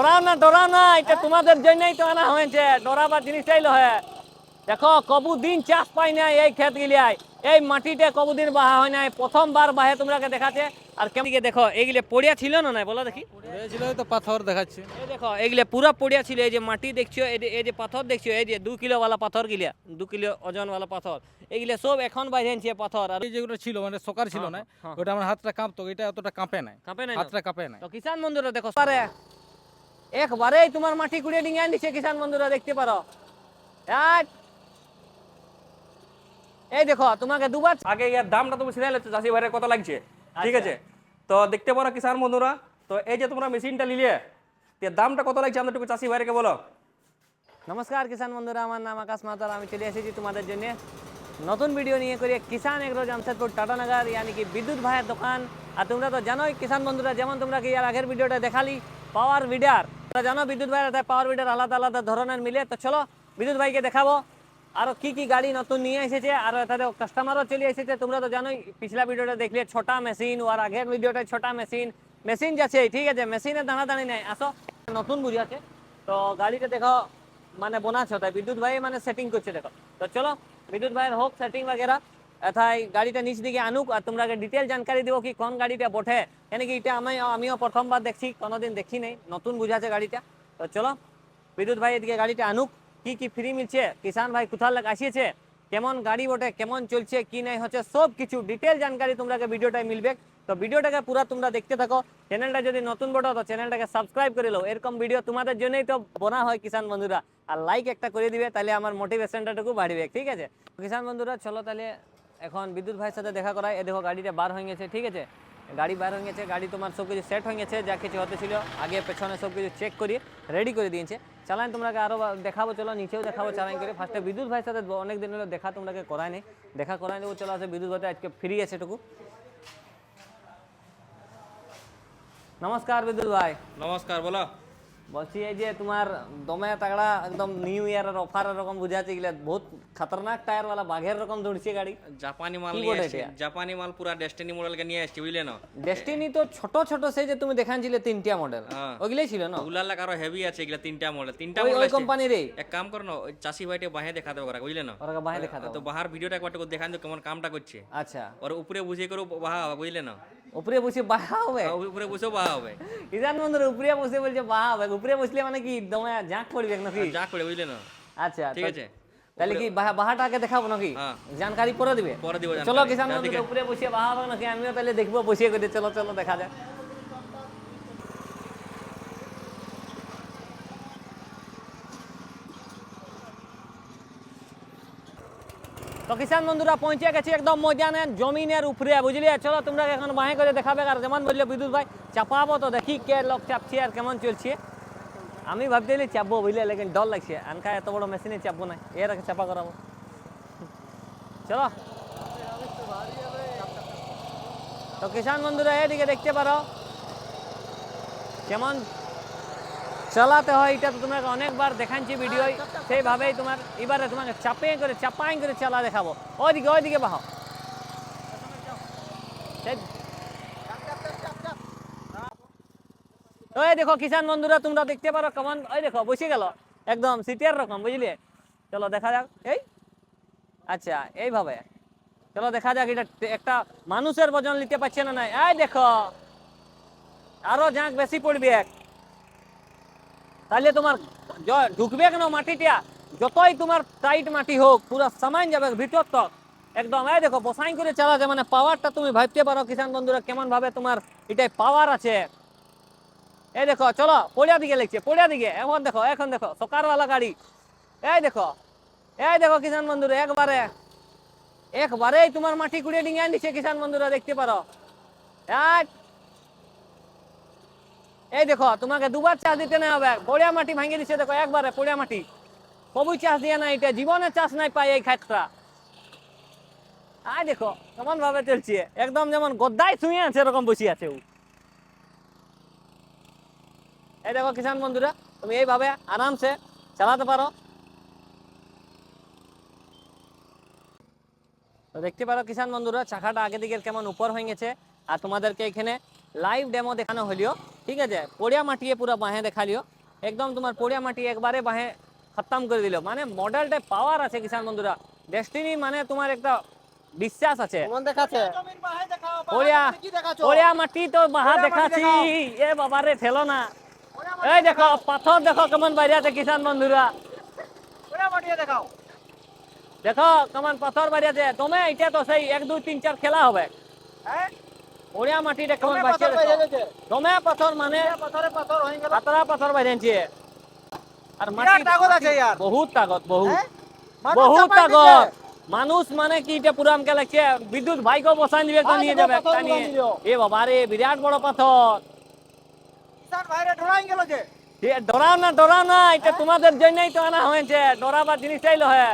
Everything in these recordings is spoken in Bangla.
ডরাও না, এটা তোমাদের জন্যই তো আনা হয়েছে, ডরাবার জিনিসটাই লহে। দেখো কবুদিন চাষ পাই না এই ক্ষেত গিলিয়ায়, এই মাটিতে কবুদিন বাহা হয় নাই, প্রথমবার বাহে তোমরাকে দেখাচ্ছে। আর কেমন দেখো এইগুলো পড়িয়া ছিল না নাই বলো দেখি, ছিল তো পাথর দেখাচ্ছে। এই দেখো এইগুলো পুরো পড়িয়া ছিল। এই যে মাটি দেখছো, এই যে পাথর দেখছো, এই যে 2 কিলো वाला পাথর গিলা, 2 কিলো ওজন वाला পাথর, এইগুলো সব এখন বাইরেছে পাথর। আর এই যেগুলো ছিল মানে সকার ছিল না, ওটা আমার হাতটা কাঁপতো, এটা অতটা কাঁপে নাই, কাঁপে নাই, হাতটা কাঁপে নাই। তো কিষান বন্ধুরা দেখো পারে একবারেই তোমার মাটি কুড়িয়ে ডিঙে নিচ্ছে। কিষান বন্ধুরা দেখতে পারো, এই দেখো তোমাকে দুবার আগে ইয়ার দামটা তুমি শুনে নিলে চাষি ভাইয়ের কত লাগছে, ঠিক আছে? তো দেখতে পারো কিষান বন্ধুরা, তো এই যে তোমরা মেশিনটা নিলে, এর দামটা কত লাগছে আমরা একটু চাষি ভাইকে বলো। নমস্কার কিষান বন্ধুরা, আমার নাম আকাশ মাতার, আমি চলে এসেছি তোমাদের জন্য নতুন ভিডিও নিয়ে করে কিষান এগ্রো জামশেদপুর টাটানগর, ইয়ানি কি বিদ্যুৎ ভাইয়ের দোকান। আর তোমরা তো জানোই কিষান বন্ধুরা, যেমন তোমরা কি এর আগের ভিডিওটা দেখালি পাওয়ার উইডার, তোমরা জানো বিদ্যুৎ ভাইয়ের পাওয়ার উইডার আলাদা আলাদা ধরনের মিলে। তো চলো বিদ্যুৎ ভাইকে দেখাবো আরো কি কি গাড়ি নতুন নিয়ে এসেছে, আর এটাতে কাস্টমারও চলে এসেছে। তোমরা তো জানোই পিছলা ভিডিওটা দেখলে ছোটা মেশিন, আর আগের ভিডিওটা ছোটা মেশিন, মেশিন যাচ্ছে, ঠিক আছে, মেশিনের দাঁড়াদাঁড়ি নাই, আসো নতুন বুঝাচ্ছে। তো গাড়িটা দেখো মানে বোনাচ্ছে, তাই বিদ্যুৎ ভাই মানে সেটিং করছে দেখো। তো চলো বিদ্যুৎ ভাইয়ের হোক সেটিং वगैरह, এথাই গাড়িটা নিচ দিকে আনুক, আর তোমরা ডিটেল জানকারি দিব কি কোন গাড়িটা বটে, কেন কি এটা আমিও প্রথমবার দেখছি, কোনোদিন দেখি নাই, নতুন বুঝাচ্ছে গাড়িটা। তো চলো বিদ্যুৎ ভাই এদিকে গাড়িটা আনুক, কি কি ফ্রি মিলছে, কিষান ভাই কোথার লাগ আসিয়েছে, কেমন গাড়ি বটে, কেমন চলছে কি নাই হচ্ছে, সব কিছু ডিটেল জানকারি তোমরাকে ভিডিওটায় মিলবে। তো ভিডিওটাকে পুরো তোমরা দেখতে থাকো। চ্যানেলটা যদি নতুন বটো তো চ্যানেলটাকে সাবস্ক্রাইব করে লো, এরকম ভিডিও তোমাদের জন্যই তো বনা হয় কিষান বন্ধুরা। আর লাইক একটা করে দিবে, তাহলে আমার মোটিভেশনটাটুকু বাড়বে, ঠিক আছে? কিষান বন্ধুরা চলো তাহলে এখন বিদ্যুৎ ভাইয়ের সাথে দেখা করায়। এ দেখো গাড়িটা বার হয়ে গেছে, ঠিক আছে, গাড়ি বার হয়ে গেছে, গাড়ি তোমার সব কিছু সেট হয়ে গেছে, যা কিছু হতে ছিল আগে পেছনে সব কিছু চেক করি রেডি করে দিয়েছে। চালান তোমরাকে আরও দেখাবো, চলো নিচেও দেখাবো চালান করে। ফার্স্টে বিদ্যুৎ ভাইয়ের সাথে অনেক দিন হলো দেখা তোমরাকে করায় নেই, দেখা করায় নেবো। চলো আছে বিদ্যুৎ ভাই আজকে ফ্রি আছে টুকু। নমস্কার বিদ্যুৎ ভাই। নমস্কার, বলো। বলছি এই যে তোমার দমে তাগড়া একদম নিউ ইয়ারের অফার এরকম বুঝাচ্ছে, গেলে বহুত খতরনাক টায়ার वाला বাঘের রকম দৌড়ছে গাড়ি। জাপানি মাল কি নিয়ে বলে আসছি, এটা? জাপানি মাল পুরা ডেস্টিনি মডেলকে নিয়ে আসছি, বুঝলে না? ডেস্টিনি তো ছোট ছোট সেই যে তুমি দেখানছিলে 3টা মডেল, হ্যাঁ। ওগুলাই ছিল না? ওগুলার লাগ আরো হেভি আছে, এগুলা 3টা মডেল, 3টা ওই মডেল ওই আছে। কোম্পানির এই এক কাম করো না, ওই চাষি ভাইটে বাহে দেখা দেবো ওরা, বুঝলে না? ওরা বাহে দেখা দাও। তো বাহার ভিডিওটা একবার দেখান তো কেমন কামটা করছে, আচ্ছা, ওর উপরে বুঝিয়ে করে বাহা হবে, বুঝলে না? উপরে বসে বাহা হবে? উপরে বসেও বাহা হবে। ইদান বন্ধুর উপরে বসে বলছে বাহা হবে, উপরে বসলে মানে কি দমে জাঁক পড়বে নাকি? যা করে, বুঝলে না? আচ্ছা ঠিক আছে, তাহলে কি বাহাটাকে দেখাবো নাকি? হ্যাঁ। জানকারি পরে দিবে? পরে দিব চলো জানকারি। কিষান বন্ধুর উপরে বসে বাহা হবে নাকি আমিও তাহলে দেখবো বসিয়ে করে। চলো চলো দেখা যাক। তো কিষান বন্ধুরা পৌঁছে গেছি একদম ময়দানের জমিনের উপরে, বুঝলি? চলো তোমরা এখন বাহে করে দেখাবে। আর যেমন বললে বিদ্যুৎ ভাই চাপাবো, তো দেখি কে লোক চাপছে আর কেমন চলছে। আমি ভাবছিলি চাপবো বুঝলে, লেকিন ডর লাগছে, আনকা এত বড় মেশিনে চাপবো না, এর আগে চাপা করাবো। চলো তো কিষান বন্ধুরা এদিকে দেখতে পারো কেমন চালাতে হয়, এটা তো তোমাকে অনেকবার দেখাচ্ছি ভিডিও, সেইভাবেই তোমার এবারে তোমাকে চাপাই করে চালা দেখাবো। ওইদিকে ওইদিকে বাহ, ওই দেখো কিষান বন্ধুরা তোমরা দেখতে পারো কেমন, ওই দেখো বসে গেল একদম সিটের রকম, বুঝলি? চলো দেখা যাক। এই আচ্ছা এইভাবে চলো দেখা যাক, এটা একটা মানুষের ওজন নিতে পারছে না। নাই এই দেখো আরো জাঁক বেশি পড়বে, তাহলে তোমার ঢুকবে কেন মাটিটা, যতই তোমার টাইট মাটি হোক পুরো সামান যাবে ভিতর তক একদম। এই দেখো বসাই করে চালাতে, মানে পাওয়ারটা তুমি ভাবতে পারো কিষান বন্ধুরা কেমন ভাবে তোমার এটাই পাওয়ার আছে। এই দেখো চলো পড়িয়া দিকে লিখছে, পড়িয়া দিকে। এখন দেখো সকারওয়ালা গাড়ি। এই দেখো কিষান বন্ধুরা একবারেই তোমার মাটি কুড়িয়ে ডিঙে নিচ্ছে কিষান বন্ধুরা দেখতে পারো। এই দেখো তোমাকে দুবার চাষ দিতে না হবে, পড়িয়া মাটি ভাঙিয়ে দিচ্ছে দেখো একবারে, পড়িয়া মাটি কবুই চাষ দিয়ে না, এটা জীবনে চাষ নাই পাই এই ক্ষেতটা। দেখো কেমন ভাবে চলছে, একদম যেমন গদ্দায় শুয়ে আছে এরকম বসে আছে ও। এই দেখো কিষান বন্ধুরা তুমি এইভাবে আরামসে চালাতে পারো। তো দেখতে পারো কিষান বন্ধুরা চাকাটা আগে দিকে কেমন উপর হয়ে গেছে, আর তোমাদেরকে এখানে লাইভ ডেমো দেখানো হলিও। ঠিক আছে, পড়িয়া মাটিয়ে পুরো বাহে দেখা লিও, একদম তোমার পড়িয়া মাটি একবারে বাহে খতম করে দিল। মানে মডেলটা পাওয়ার আছে কিষান বন্ধুরা, ডেস্টিনি মানে তোমার একটা বিশ্বাস আছে। পড়িয়া পড়িয়া মাটি তো বাহা দেখাচ্ছি, এ বাবারে ঠেলো না। এই দেখো পাথর দেখো কেমন বাইরে আছে কিষান বন্ধুরা, দেখো কেমন পাথর বাইরে আছে। তুমি এটা তো সেই 1 2 3 4 খেলা হবে। পড়িয়া মাটিটা কেমন বাইরে আছে, দমে পাথর মানে পাতরা পাথর বাইরেছে। আর মাটি বহুত তাগত, বহুত তাগত। মানুষ মানে কি এটা পুরো আমকে লাগছে বিদ্যুৎ ভাইকে বসান দিবে তো নিয়ে যাবে একটা নিয়ে। এ বাবা রে বিরাট বড় পাথর। ডরাও না, এটা তোমাদের জন্যই তো আনা হয়েছে, ডরাবার জিনিস চাইলো হয়।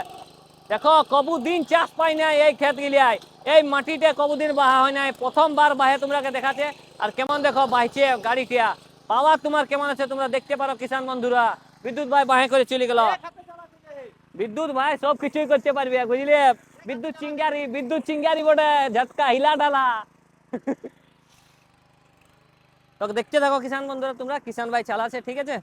দেখো কবুদিন চাষ পাই না এই ক্ষেত গিলিয়ায়, এই মাটিতে কবুদিন বাহা হয় নাই, প্রথমবার বাহে তোমরাকে দেখাচ্ছে। আর কেমন দেখো বাহিছে গাড়িটা, পাওয়ার তোমার কেমন আছে তোমরা দেখতে পারো কিষান বন্ধুরা। বিদ্যুৎ ভাই বাহে করে চলে গেল, বিদ্যুৎ ভাই সব কিছুই করতে পারবে বুঝলে। বিদ্যুৎ চিঙ্গারি বটে, ঝটকা হিলা ডালা। তো দেখতে থাকো কিষান বন্ধুরা তোমরা, কিষান ভাই চালাচ্ছে, ঠিক আছে।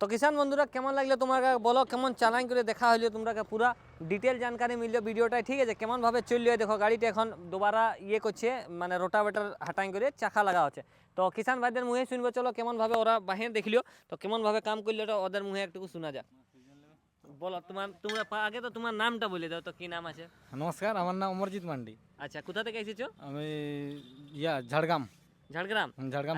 তো কিষান বন্ধুরা কেমন লাগলো তোমাকে বলো, কেমন চালান করে দেখা হলো তোমরাকে পুরা ডিটেল জানকারি মিললো ভিডিওটাই, ঠিক আছে। কেমন ভাবে চললো দেখো, গাড়িটা এখন দুবারা ইয়ে করছে, মানে রোটাভেটার হাটাই করে চাকা লাগা হচ্ছে। তো কিষান ভাইদের মুহে শুনবো, চলো কেমন ভাবে ওরা বাহির দেখলিও, তো কেমন ভাবে কাম করলো এটা ওদের মুহে একটু শোনা যাক। বলো তোমরা আগে তো তোমার নামটা বলে দাও তো, কি নাম আছে? নমস্কার, আমার নাম অমরজিৎ মান্ডি। আচ্ছা, কোথা থেকে এসেছো? আমি ঝাড়গ্রাম। ঝাড়গ্রাম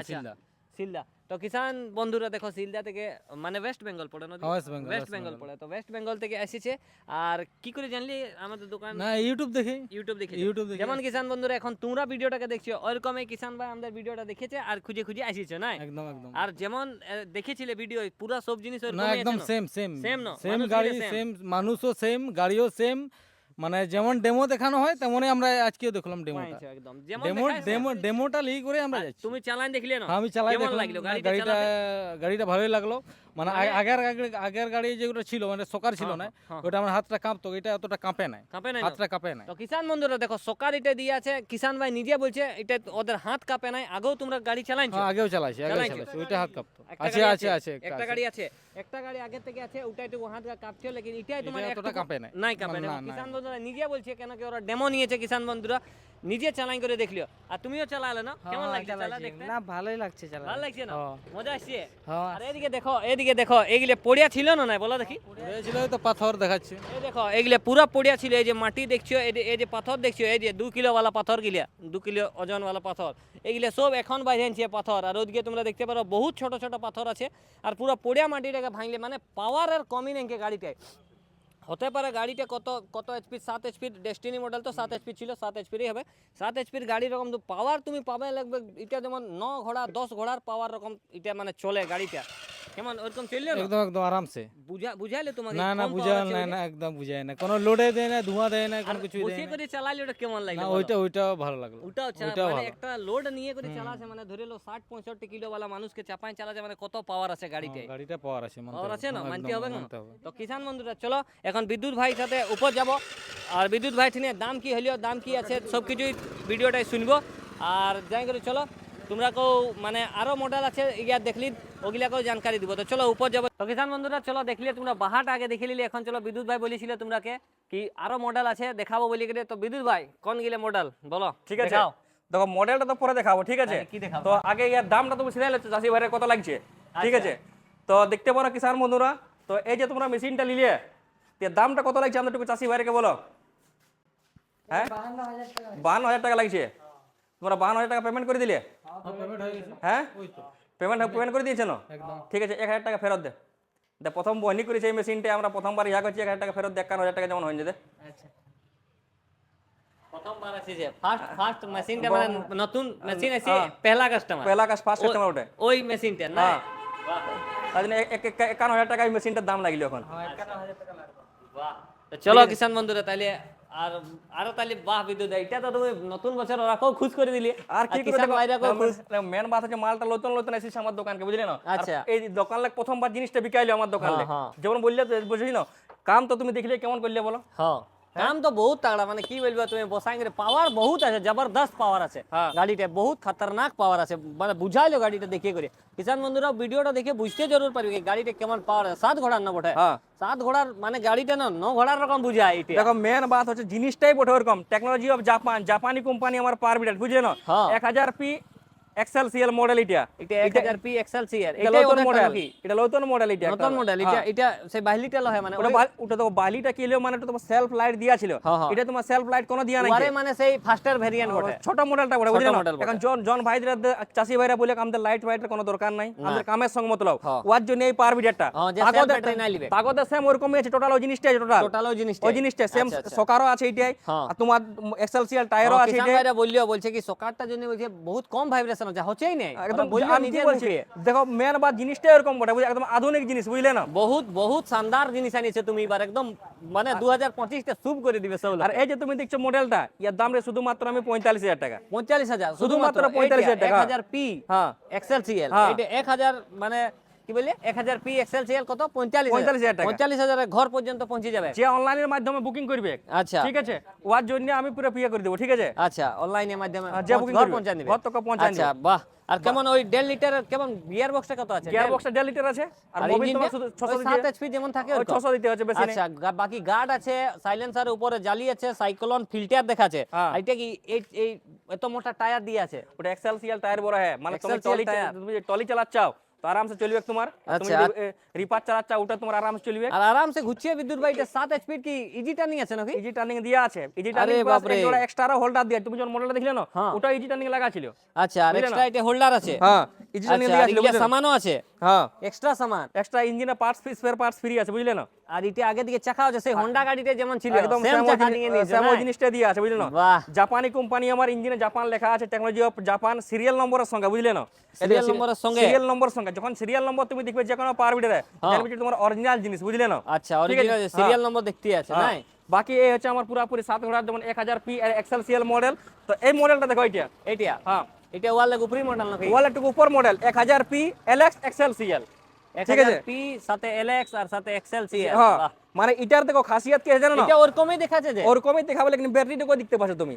শিলদা। সিলদা। তো কিষান বন্ধুরা দেখো সিলদা থেকে, মানে ওয়েস্ট বেঙ্গল পড়ে না? ওয়েস্ট বেঙ্গল, ওয়েস্ট বেঙ্গল পড়ে। তো ওয়েস্ট বেঙ্গল থেকে এসেছে। আর কি করে জানলি আমাদের দোকান? না, ইউটিউব দেখে। ইউটিউব দেখে যেমন কিষান বন্ধুরা এখন তোমরা ভিডিওটাকে দেখছো, ওইরকমই কিষান ভাই আমাদের ভিডিওটা দেখেছে আর খুঁজে খুঁজে আসিছে না? একদম একদম। আর যেমন দেখেছিলে ভিডিও, পুরো সব জিনিস না, একদম সেম সেম গাড়ি, সেম মানুষও সেম, গাড়িও সেম, মানে যেমন ডেমো দেখানো হয় তেমনই আমরা আজকেও দেখলাম ডেমোটা। একদম যেমন ডেমোটা লিক করে আমরা যাচ্ছি। তুমি চালান দেখলে না? আমি চালাই কেমন দেখলাম, লাগলো গাড়িটা ভালোই লাগলো। মানে আগের গাড়ি যেগুলো ছিল, মানে সকার ছিল না, ওটা আমার হাতটা কাঁপতো, এটা অতটা কাঁপে না, হাতটা কাঁপে না। তো কিষান বন্ধুরা দেখো সকার এটা দিয়ে আছে, কিষান ভাই নিজে বলছে এটা ওদের হাত কাঁপে নাই। আগেও তোমরা গাড়ি চালাইছো? আগেও চালাইছি, ওইটা হাত কাঁপতো। আছে একটা গাড়ি আছে, একটা গাড়ি আগে থেকে আছে, ওটাই তো হাত কাঁপছে, লেকিন এটাই তোমার অতটা কাঁপে না। নাই কাঁপে না। কিষান বন্ধুরা নিজে বলছে, কেন কি ওরা ডেমো নিয়েছে কিষান বন্ধুরা, নিজে চালাই করে দেখলিও আর তুমিও চালালে না কেমন লাগছে চালা দেখতে না ভালোই লাগছে চালা ভালো লাগছে না মজা আসছে হ্যাঁ আর এদিকে দেখো এগুলো পড়িয়া ছিল না না বলো দেখি ছিল তো পাথর দেখাচ্ছে এই দেখো এগুলো পুরা পড়িয়া ছিল এই যে মাটি দেখছো এই যে পাথর দেখছো এই যে 2 কিলো वाला পাথর গিলা 2 কিলো ওজন वाला পাথর এগুলো সব এখন বাইরেছে পাথর আর ওদিকে তোমরা দেখতে পারো বহুত ছোট ছোট পাথর আছে আর পুরো পড়িয়া মাটিটাকে ভাঙলে মানে পাওয়ার আর কমই নেই গাড়িটায় হতে পারে গাড়িটা কত এইচপি 7 এইচপির ডেস্টিনি মডেল তো 7 এইচপি ছিল 7 এইচপিরই হবে 7 এইচপির গাড়ি রকম তো পাওয়ার তুমি পাবে লাগবে এটা যেমন 9 ঘোড়া 10 ঘোড়ার পাওয়ার রকম এটা মানে চলে গাড়িটা কেমন ওরকম চললো না একদম একদম আরামসে বুঝাইলে তোমাকে না না কম বুঝা power আছে না বলে? না একদম বুঝায় না কোনো লোডে দেয় না ধোঁয়া দেয় না কোনো কিছু দেয় বসে না করে চালাইলে ওটা কেমন লাগলো না বলো? ওইটাও ভালো লাগলো ওটাও ওইটাও মানে ভালো। একটা লোড নিয়ে করে চালাছে মানে ধরে লো 60-65 কিলো वाला মানুষকে চাপায় চালাছে মানে কত পাওয়ার আছে গাড়িতে গাড়িটা পাওয়ার আছে মানতে পাওয়ার হবে। আছে না একদম মানতে হবে না মানতে হবে। তো কিষান বন্ধুরা চলো এখন বিদ্যুৎ ভাই সাথে উপর যাব আর বিদ্যুৎ ভাই ঠিনে দাম কি হলিও দাম কি আছে সব কিছুই ভিডিওটাই শুনবো আর যাই করে চলো তোমরা কেউ মানে আরো মডেল আছে ইয়া দেখলি ওগুলাকেও জানকারি দিব তো চলো উপর যাবো তো কিষান বন্ধুরা চলো দেখলে তোমরা বাহাটা আগে দেখে নিলে এখন চলো বিদ্যুৎ ভাই বলেছিল তোমরাকে কি আরো মডেল আছে দেখাবো বলি করে তো বিদ্যুৎ ভাই কোন গিলে মডেল বলো ঠিক আছে দেখাও। দেখো মডেলটা তো পরে দেখাবো ঠিক আছে হ্যাঁ, কি দেখাবো? তো আগে ইয়ার দামটা তুমি শুনে নিলে চাষি ভাইয়ের কত লাগছে ঠিক আছে তো দেখতে পারো কিষান বন্ধুরা তো এই যে তোমরা মেশিনটা নিলে এর দামটা কত লাগছে আমাদের একটু চাষি ভাইকে বলো হ্যাঁ 52,000 টাকা লাগছে তোমরা 52,000 টাকা পেমেন্ট করে দিলে হ্যাঁ পেমেন্ট করে দিয়েছে না ঠিক আছে 1,000 টাকা ফেরত দে প্রথম বহনি করেছে এই মেশিনটা আমরা প্রথমবার ইয়া করছি 1,000 টাকা ফেরত দে 51,000 টাকা যেমন হয়ে যেতে আচ্ছা প্রথমবার আছে যে ফার্স্ট মেশিনটা মানে নতুন মেশিন আছে পহলা কাস্টমার পহলা কাজ ফার্স্ট কাস্টমার ওটা ওই মেশিনটা না হ্যাঁ তার জন্য 51,000 টাকা এই মেশিনটার দাম লাগলো এখন বাহ তো চলো কিষান বন্ধুরা তাইলে আর আরো তাইলে বাহ বিদ্যুৎ এটা তো তুমি নতুন বছর ওরাকেও খুশ করে দিলে আর কি করে কিষান ভাইরাকেও খুশ মেন বাত হচ্ছে মালটা নতুন নতুন এসেছে আমার দোকানকে বুঝলে না আর আচ্ছা। এই দোকান লাগ প্রথমবার জিনিসটা বিকাইলো আমার দোকান লাগ হ্যাঁ। যেমন বললে তো বুঝলি না কাম তো তুমি দেখলে কেমন করলে বলো হ্যাঁ কাম তো বহুত তাগড়া মানে কি বলবো তুমি বসাইঙ্গে পাওয়ার বহুত আছে জবরদস্ত পাওয়ার আছে হ্যাঁ। গাড়িতে বহুত খতরনাক পাওয়ার আছে মানে বুঝাইলো গাড়িটা দেখে করে কিষান বন্ধুরা ভিডিওটা দেখে বুঝতে জরুর পারবে কি গাড়িতে কেমন পাওয়ার আছে 7 ঘোড়ার না বটে হ্যাঁ 7 ঘোড়ার মানে গাড়িটা না 9 ঘোড়ার রকম বুঝায় এটা দেখো মেন বাত হচ্ছে জিনিসটাই বটে ওরকম টেকনোলজি অফ জাপান জাপানি কোম্পানি আমার পার বিটার বুঝলে না হ্যাঁ। 1000 পি এক্সেল সিএল মডেল এটা এটা 1000 পি এক্সেল সিআর এটা এটাই নতুন ওদের মডেল কি এটা নতুন মডেল এটা নতুন মডেল এটা সেই বাহিলিটা লহে মানে ওটা তো বালিটা কি হলো মানে ওটা তোমার সেলফ লাইট দিয়া ছিল হ্যাঁ, হ্যাঁ। এটা তোমার সেলফ লাইট কোনো দিয়া নাই ওয়ারে মানে সেই ফাস্টার ভেরিয়েন্ট বটে ছোট মডেলটা বটে ছোট বুঝলে না model বটে। এখন জন ভাইদের চাষি ভাইরা বলে আমাদের লাইট ফাইটের কোনো দরকার নাই আমাদের কামের সঙ্গে মতলব হ্যাঁ। ওয়ার জন্য এই পাওয়ার বিটারটা হ্যাঁ, যে self battery নাই লিবে। তাগদে সেম ওরকমই আছে টোটাল ওই জিনিসটাই টোটাল টোটাল ওই জিনিসটা ওই জিনিসটা সেম সকারও আছে এইটাই হ্যাঁ। আর তোমার এক্সেলসিয়াল টায়ারও আছে কিষান এইটাই ভাইরা বলছে কি সকারটা জন্য বলছে বহুত কম ভাইব্রেশন আছে হচ্ছেই নাই একদম বললো আমি কি নিজের বলছি মুখে। দেখো মেন বা জিনিসটাই এরকম বটে বুঝলে একদম আধুনিক জিনিস বুঝলে না বহুত বহুত শানদার জিনিস আনিছে তুমি এবার একদম মানে 2025 টা শুভ করে দিবে সব আর এই যে তুমি দেখছো মডেলটা ইয়ার দাম রে শুধুমাত্র আমি 45,000 টাকা 45,000 শুধুমাত্র 45,000 টাকা। 1000 পি হ্যাঁ এক্সেল সিএল হ্যাঁ। এটা 1000 মানে কি বলে 1000 পি এক্সেল সিএল কত 45,000 টাকা। 45,000 ঘর পর্যন্ত পৌঁছে যাবে যে অনলাইনের মাধ্যমে বুকিং করবে আচ্ছা ঠিক আছে ওয়ার জন্য আমি পুরো পিয়া করে দেবো ঠিক আছে আচ্ছা অনলাইনের মাধ্যমে যে বুকিং ঘর করবে পৌঁছে দিবে ঘর থেকে পৌঁছে আচ্ছা বাহ আর কেমন ওই 1.5 লিটারের কেমন গিয়ার বক্সটা কত আছে গিয়ার বক্সটা 1.5 লিটার আছে আর আর মোবিল তোমার ইঞ্জিনটা শুধু 600 7 দিতে এইচপি যেমন থাকে ওই ওরকম? 600 দিতে হচ্ছে বেশি নেই আচ্ছা বাকি গার্ড আছে সাইলেন্সারের উপরে জালি আছে সাইক্লোন ফিল্টার দেখাচ্ছে হ্যাঁ। এটা কি এই এত মোটা টায়ার দিয়ে আছে ওটা এক্সেল সিএল টায়ার বড় है মানে তুমি Excelsior tyre। তুমি যে টলি চালাচ্ছাও তো আরামসে চলবে তোমার আর তুমি আচ্ছা। যদি রিপার চালাচ্ছাও ওটা তোমার আরামসে চলবে আর আরামসে ঘুরছে বিদ্যুৎ ভাই এটা 7 এইচপি কি ইজি টার্নিং আছে নাকি ইজি টার্নিং দিয়া আছে ইজি আরে টার্নিং প্লাস বাপরে। এক জোড়া এক্সট্রা হোল্ডার দিয়া তুমি যখন মডেলটা দেখলে না হ্যাঁ। ওটা ইজি টার্নিং লাগা ছিল আচ্ছা আর বুঝলে না? এক্সট্রা এটা হোল্ডার আছে হ্যাঁ ইজি টার্নিং আচ্ছা দিয়া আর ছিল ইলিয়া বুঝলে? সামানও আছে হ্যাঁ এক্সট্রা সামান এক্সট্রা ইঞ্জিনের পার্টস স্পেয়ার পার্টস ফ্রি আছে বুঝলে না আর এটা আগে দিকে চাকা আছে সেই হোন্ডা গাড়িতে যেমন ছিল একদম সেম চাকা নিয়ে নিয়েছে সেম না? ওই জিনিসটা দিয়ে আছে বুঝলে না বাহ জাপানি কোম্পানি আমার ইঞ্জিনে জাপান লেখা আছে টেকনোলজি অফ জাপান সিরিয়াল নম্বরের সঙ্গে বুঝলে না সিরিয়াল নম্বরের সঙ্গে সিরিয়াল নম্বর সঙ্গে যখন সিরিয়াল নম্বর তুমি দেখবে যে কোনো পাওয়ার বিটারে জানবে যে তোমার অরিজিনাল জিনিস বুঝলে না আচ্ছা ঠিক আছে? অরিজিনাল সিরিয়াল নম্বর দেখতে আছে হ্যাঁ। নাই বাকি এই হচ্ছে আমার পুরোপুরি 7 ঘোড়ার যেমন 1000 পি এক্সেল সিএল মডেল তো এই মডেলটা দেখো এটা এটা হ্যাঁ এটা ওয়ালে উপরি মডেল নাকি ওয়াল একটু উপর model 1000 P LX Excel CL ঠিক আছে 1000 পি সাথে এলএক্স আর সাথে এক্সেল সিএল হ্যাঁ মানে এটার দেখো খাসিয়ত কি আছে জানো না এটা ওরকমই দেখাচ্ছে যে ওরকমই দেখাবে কিন্তু ব্যাটারিটাকে দেখতে পাচ্ছ তুমি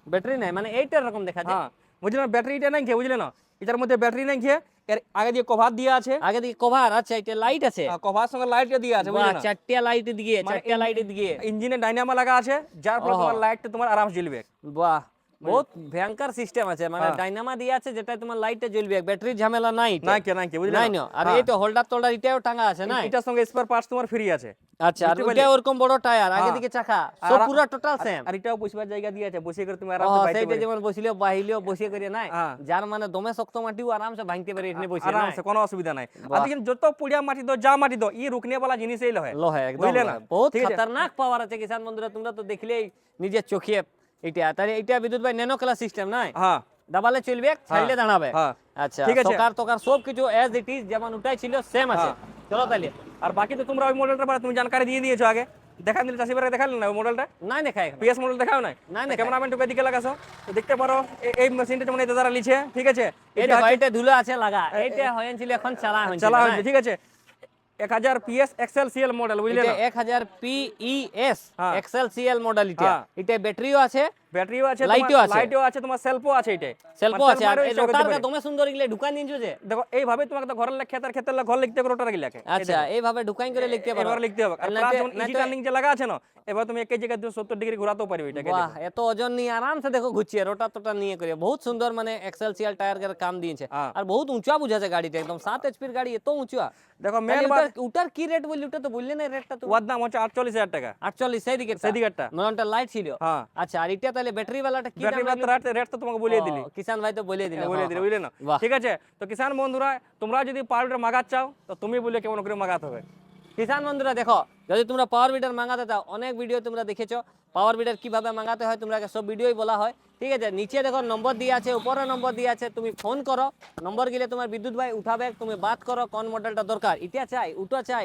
ব্যাটারি নাই মানে এইটার রকম দেখাচ্ছে হ্যাঁ বুঝলে না ব্যাটারিটা নাই খেয়ে বুঝলে না এটার মধ্যে ব্যাটারি নাই খেয়ে এর আগে দিয়ে কভার দিয়ে আছে আগে দিকে কভার আচ্ছা এটা লাইট আছে কভার সঙ্গে লাইটটা দিয়ে আছে বাহ বুঝলে না চারটা লাইট দিয়ে চারটা লাইট দিয়ে ইঞ্জিনে ডাইনামা লাগা আছে যার ফলে ওহো। তোমার লাইটটা তোমার আরাম জ্বলবে বাহ বহুত ভয়ঙ্কর সিস্টেম আছে, মানে ডাইনামা দিয়ে আছে যেটা তোমার লাইটে জ্বলবে, ব্যাটারির ঝামেলা নাই এটা। নাই কে বুঝলে নাই না, আর এই তো হোল্ডার টোল্ডার এটাও টাঙ্গা আছে না। এটার সঙ্গে স্পেয়ার পার্টস তোমার ফ্রি আছে। আচ্ছা, আর ওইটা ওরকম বড় টায়ার, আগে দিকে চাকা, সব পুরো টোটাল সেম। আর এটাও বসবার জায়গা দিয়ে আছে, বসে করে তুমি ও আরামসে বাইতে সেইটা পারবে। যেমন বসিলেও বাহিলেও বসে করে নাই, যার মানে দমে শক্ত মাটিও আরামসে ভাঙতে পারে এখানে বসে নাই, আরামসে কোনো অসুবিধা নাই। আর দেখেন যত পুড়িয়া মাটি দো যা মাটি দো ই রুকনে वाला জিনিস এই লহে লোহে একদম বুঝলে না? বহুত ঠিক আছে? খতরনাক পাওয়ার আছে কিষান বন্ধুরা, তোমরা তো দেখলেই নিজের চোখে এটা। তাহলে এটা বিদ্যুৎ ভাই ন্যানো ক্লাস সিস্টেম নাই, হ্যাঁ দাবালে চলবে, ছাইলে দাঁড়াবে। হ্যাঁ। আচ্ছা, ঠিক আছে। সকার তকার সব কিছু এজ ইট ইজ যেমন ওটাই ছিল সেম আছে। চলো তাহলে। আর বাকি তো তোমরা ওই মডেলটার ব্যাপারে তুমি জানকারি দিয়ে দিয়েছো আগে, দেখান দিলে চাষি ভাইরা দেখালেন না ওই মডেলটা, নাই দেখায় এখন। পিএস মডেল দেখাও নাই? নাই দেখায়। ক্যামেরাম্যান টুকে দিকে লাগাছো তো দেখতে পারো এই মেশিনটা যেমন এই দাদারা লিছে, ঠিক আছে? এই দেখো এটা ধুলো আছে লাগা, এইটা হয়েছিল এখন চালা হয়েছে। চালা হয়েছে, ঠিক আছে? 1000 পিএস এক্সএল সিএল মডেল বুঝলে এটা না? 1000 পিইএস হ্যাঁ। এক্সএল সিএল মডেল এটা। হ্যাঁ। এটা ব্যাটারিও আছে, ব্যাটারিও আছে, লাইটও আছে। লাইটও আছে, তোমার সেলফও আছে, এটা সেলফও আছে, আর এই রোটারটা দমে সুন্দর গিলে ঢুকাই দিনছো যে। দেখো এইভাবে তোমাকে তো ঘরের ক্ষেতের ঘর লিখতে হবে রোটার গিলাকে। আচ্ছা, এইভাবে ঢুকাই করে লিখতে পারো। এবার লিখতে হবে। আর প্লাস যেমন ইজি টার্নিং যে লাগা আছে না, এবার তুমি একই জায়গায় 270 ডিগ্রি ঘোরাতেও পারবে এটাকে। বাহ, এত ওজন নিয়ে আরামসে দেখো ঘুরছে, রোটা টোটা নিয়ে করে বহুত সুন্দর, মানে এক্সেল সিএল টায়ার কাম দিয়েছে। হ্যাঁ। আর বহুত উঁচা বুঝাছে গাড়িটা, একদম 7 এইচপির গাড়ি, এত উঁচা। দেখো মেন তাহলে বাত ওটার কি রেট বললি? ওটা তো বললি না রেটটা তো। ওর দাম হচ্ছে 48,000 টাকা। 48 সেই দিকে, সেই দিকেরটা। নয়টা লাইট ছিল। হ্যাঁ। আচ্ছা, আর এটা তাহলে ব্যাটারি ওয়ালাটা কি দাম ব্যাটারি লাগলো? রেট তো তোমাকে বলিয়ে দিলি। কিষান ভাই তো বলে দিল, বলে দিলি বুঝলে না? বাহ। ঠিক আছে, তো কিষান বন্ধুরা তোমরা যদি পাওয়ার বিটার মাগাত চাও তো তুমি বলে কেমন করে মাগাতে হবে। কিষান বন্ধুরা দেখো, যদি তোমরা পাওয়ার বিটার মাঙাতে চাও, অনেক ভিডিও তোমরা দেখেছো পাওয়ার বিটার কিভাবে মাঙাতে হয়, তোমরা সব ভিডিওই বলা হয়। ঠিক আছে, নিচে দেখো নম্বর দিয়ে আছে, উপরে নম্বর দিয়ে আছে, তুমি ফোন করো, নম্বর গেলে তোমার বিদ্যুৎ ভাই উঠাবে, তুমি বাত করো কোন মডেলটা দরকার, এটা চাই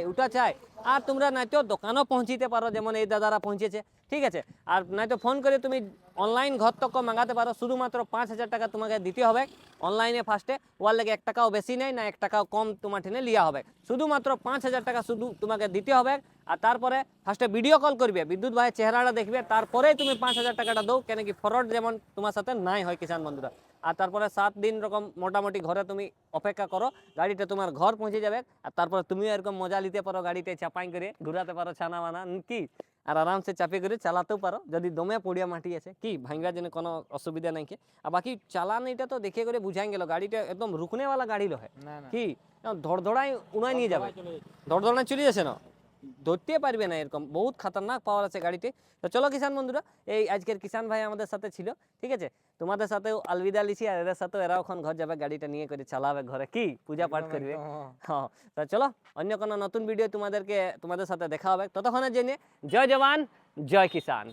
ওটা চাই। আর তোমরা নয়তো দোকানও পৌঁছিতে পারো, যেমন এই দাদারা পৌঁছেছে। ঠিক আছে, আর নয়তো ফোন করে তুমি অনলাইন ঘর তক মাঙাতে পারো। শুধুমাত্র 5000 টাকা তোমাকে দিতে হবে অনলাইনে ফার্স্টে, ওয়ার লেগে 1 টাকাও বেশি নেই না 1 টাকাও কম তোমার ঠেনে লিয়া হবে। শুধুমাত্র 5000 টাকা শুধু তোমাকে দিতে হবে। আর তারপরে ফার্স্টে ভিডিও কল করবে, বিদ্যুৎ ভাইয়ের চেহারাটা দেখবে, তারপরেই তুমি 5000 টাকাটা দাও, কেন কি ফরওয়ার্ড যেমন তোমার সাথে নাই হয় কিষান বন্ধুরা। আর তারপরে 7 দিন রকম মোটামুটি ঘরে তুমি অপেক্ষা করো, গাড়িটা তোমার ঘর পৌঁছে যাবে। আর তারপরে তুমিও এরকম মজা নিতে পারো, গাড়িতে চাপাই করে ঘুরাতে পারো ছানা মানা কি, আর আরামসে চাপে করে চালাতেও পারো। যদি দমে পড়িয়া মাটি আছে কি ভাঙ্গার জন্য কোনো অসুবিধা নাই কি। আর বাকি চালানিটা তো দেখে করে বুঝাই গেল, গাড়িটা একদম রুকনেওয়ালা গাড়ি লহে কি, ধড়ধড়াই উড়াই নিয়ে যাবে, ধড়ধড়াই চলে যাচ্ছে না, ধরতে পারবে না, এরকম বহুত খতরনাক পাওয়ার আছে গাড়িতে। তো চলো কিষান বন্ধুরা, এই আজকের কিষান ভাই আমাদের সাথে ছিল। ঠিক আছে, তোমাদের সাথেও আলবিদা লিছি, আর এদের সাথেও এরাও এখন ঘর যাবে, গাড়িটা নিয়ে করে চালাবে, ঘরে কি পূজা পাঠ করবে। হ্যাঁ, তো চলো অন্য কোনো নতুন ভিডিও তোমাদের সাথে দেখা হবে। ততক্ষণের জন্য জয় জওয়ান জয় কিষান।